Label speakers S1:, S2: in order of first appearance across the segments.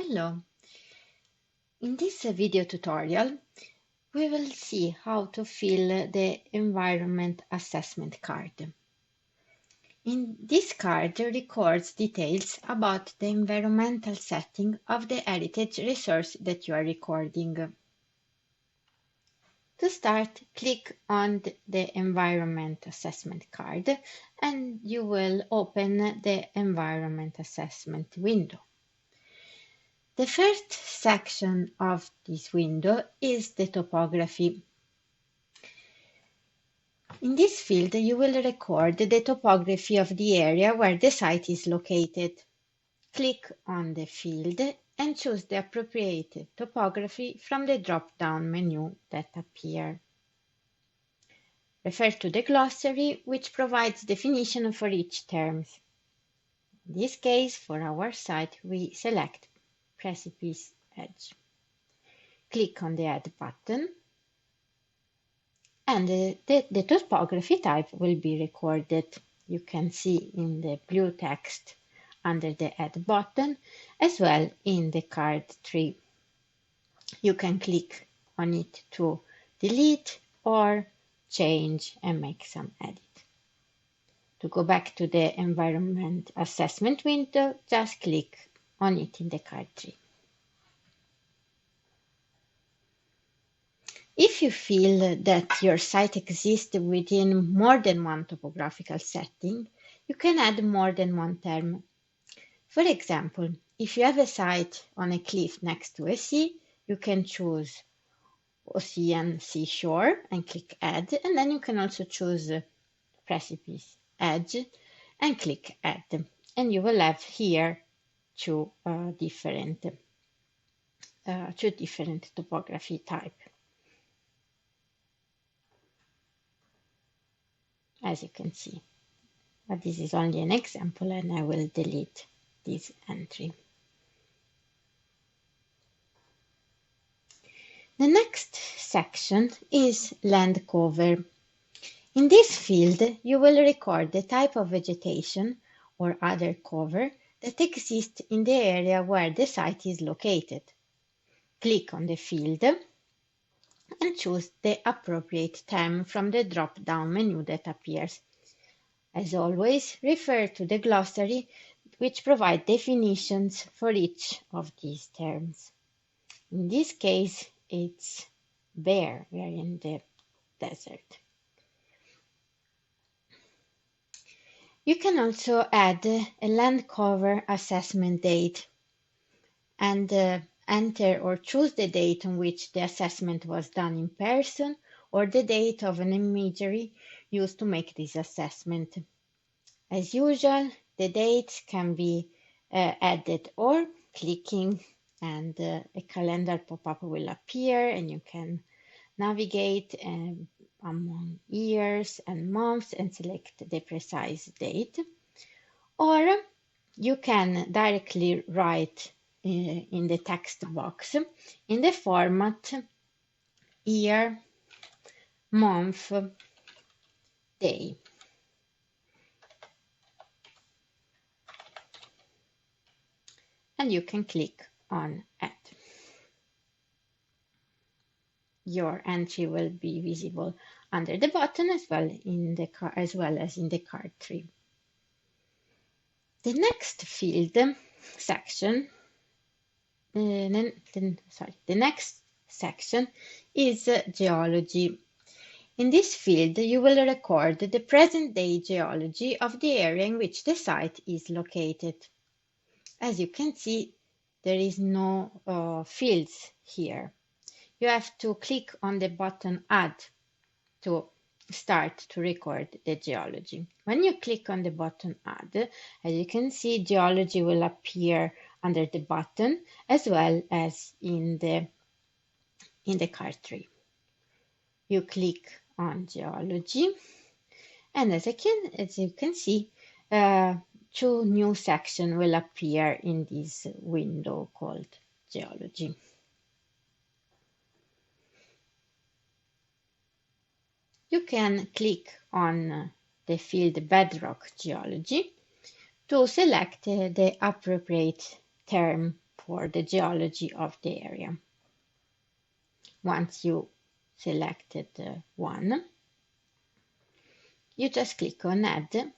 S1: Hello, in this video tutorial we will see how to fill the environment assessment card. In this card records details about the environmental setting of the heritage resource that you are recording. To start, click on the environment assessment card and you will open the environment assessment window. The first section of this window is the topography. In this field, you will record the topography of the area where the site is located. Click on the field and choose the appropriate topography from the drop-down menu that appears. Refer to the glossary, which provides definition for each term. In this case, for our site, we select precipice edge. Click on the Add button, and the topography type will be recorded. You can see in the blue text under the Add button, as well in the card tree. You can click on it to delete or change and make some edit. To go back to the environment assessment window, just click on it in the card tree. If you feel that your site exists within more than one topographical setting, you can add more than one term. For example, if you have a site on a cliff next to a sea, you can choose Ocean Seashore and click Add, and then you can also choose Precipice Edge and click Add. And you will have here two different topography types. As you can see, but this is only an example and I will delete this entry. The next section is land cover. In this field, you will record the type of vegetation or other cover that exists in the area where the site is located. Click on the field and choose the appropriate term from the drop-down menu that appears. As always, refer to the glossary, which provides definitions for each of these terms. In this case, it's bare, we are in the desert. You can also add a land cover assessment date and enter or choose the date on which the assessment was done in person or the date of an imagery used to make this assessment. As usual, the dates can be added or clicking, and a calendar pop-up will appear and you can navigate among years and months and select the precise date. Or you can directly write in the text box in the format year, month, day. And you can click on Add. Your entry will be visible under the button as well as in the card tree. The next field section, the next section is geology. In this field, you will record the present-day geology of the area in which the site is located. As you can see, there is no fields here. You have to click on the button Add to start to record the geology. When you click on the button Add, as you can see, geology will appear under the button as well as in the card tree. You click on geology, and as you can see, two new sections will appear in this window called geology. You can click on the field bedrock geology to select the appropriate term for the geology of the area. Once you selected one, you just click on Add,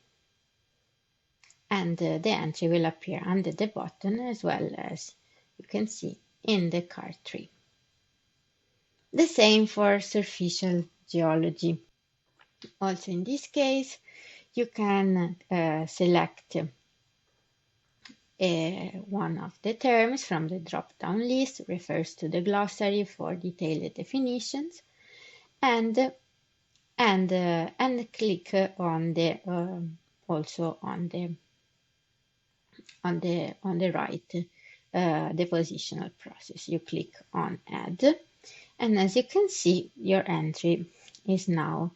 S1: and the entry will appear under the button, as well as you can see in the card tree. The same for superficial geology. Also in this case, you can select one of the terms from the drop-down list, refers to the glossary for detailed definitions, and click on the also on the right the positional process. You click on Add, and as you can see, your entry is now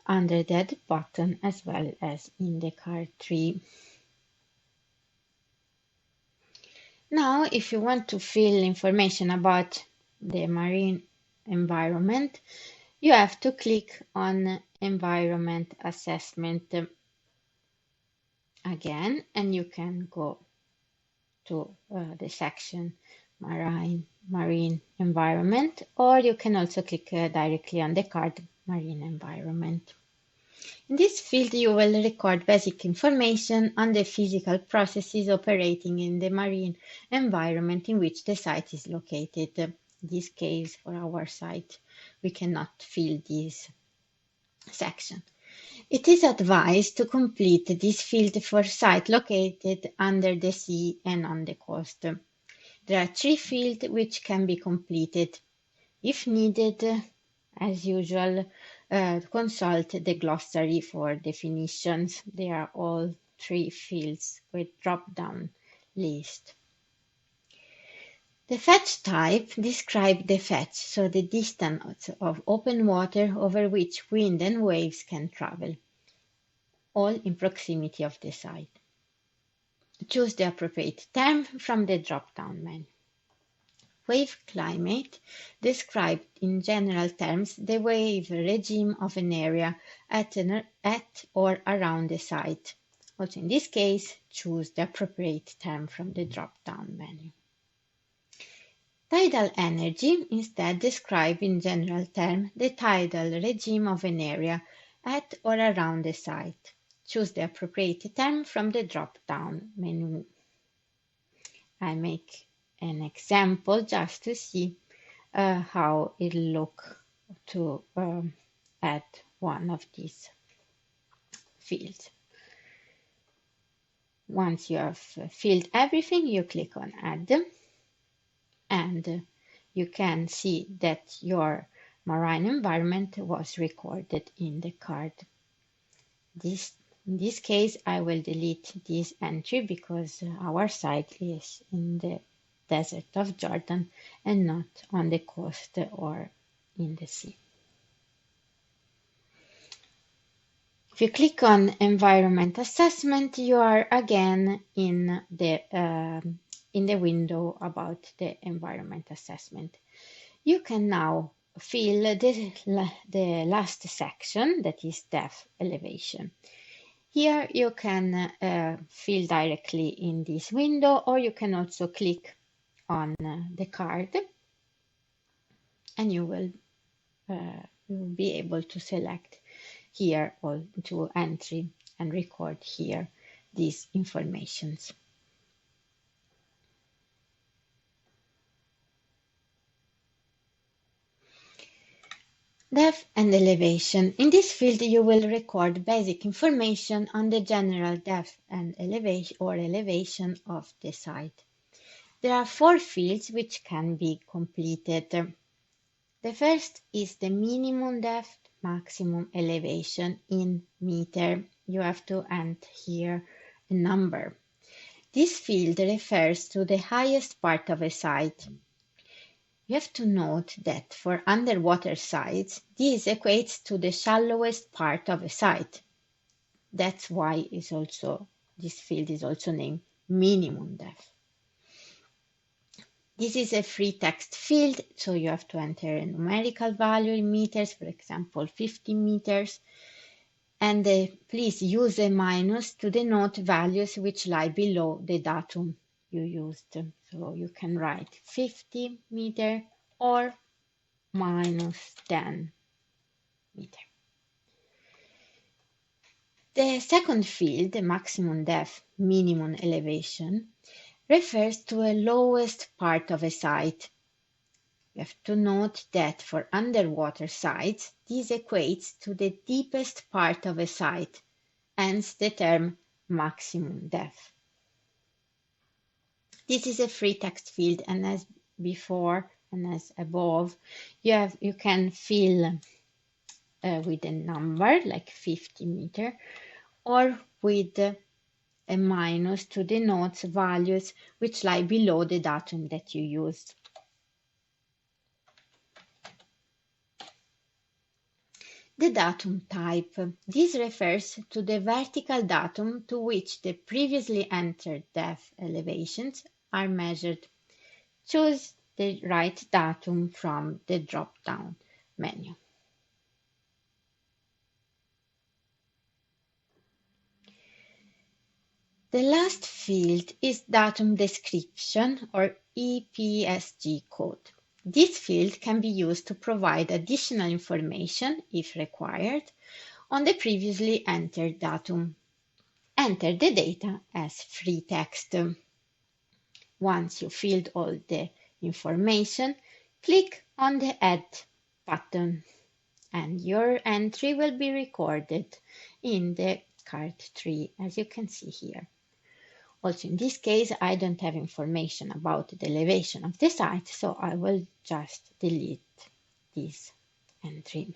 S1: under the Add button as well as in the card tree. Now, if you want to fill information about the marine environment, you have to click on Environment Assessment again, and you can go to the section Marine Environment, or you can also click directly on the card Marine Environment. In this field, you will record basic information on the physical processes operating in the marine environment in which the site is located. In this case, for our site, we cannot fill this section. It is advised to complete this field for sites located under the sea and on the coast. There are 3 fields which can be completed. If needed, as usual, consult the glossary for definitions. They are all 3 fields with drop-down list. The fetch type describes the fetch, so the distance of open water over which wind and waves can travel, all in proximity of the site. Choose the appropriate term from the drop-down menu. Wave climate describes in general terms the wave regime of an area at or around the site. Also in this case, choose the appropriate term from the drop-down menu. Tidal energy instead describes in general terms the tidal regime of an area at or around the site. Choose the appropriate term from the drop-down menu. I make an example just to see how it looks to add one of these fields. Once you have filled everything, you click on Add, and you can see that your marine environment was recorded in the card. In this case, I will delete this entry because our site is in the desert of Jordan and not on the coast or in the sea. If you click on Environment Assessment, you are again in the window about the environment assessment. You can now fill the last section, that is depth elevation. Here you can fill directly in this window, or you can also click on the card, and you will be able to select here or to entry and record here these informations. Depth and elevation. In this field, you will record basic information on the general depth and elevation of the site. There are 4 fields which can be completed. The first is the minimum depth, maximum elevation in meter. You have to enter here a number. This field refers to the highest part of a site. You have to note that for underwater sites, this equates to the shallowest part of a site. That's why this field is also named minimum depth. This is a free text field, so you have to enter a numerical value in meters, for example, 50 meters. And please use a minus to denote values which lie below the datum. you used. So you can write 50 meter or minus 10 meter. The second field, the maximum depth, minimum elevation, refers to a lowest part of a site. You have to note that for underwater sites, this equates to the deepest part of a site, hence the term maximum depth. This is a free text field, and as before and as above, you can fill with a number like 50 meter or with a minus to denote values which lie below the datum that you used. The datum type. This refers to the vertical datum to which the previously entered depth elevations are measured. Choose the right datum from the drop-down menu. The last field is datum description or EPSG code. This field can be used to provide additional information, if required, on the previously entered datum. Enter the data as free text. Once you filled all the information, click on the Add button, and your entry will be recorded in the card tree, as you can see here. Also, in this case, I don't have information about the elevation of the site, so I will just delete this entry.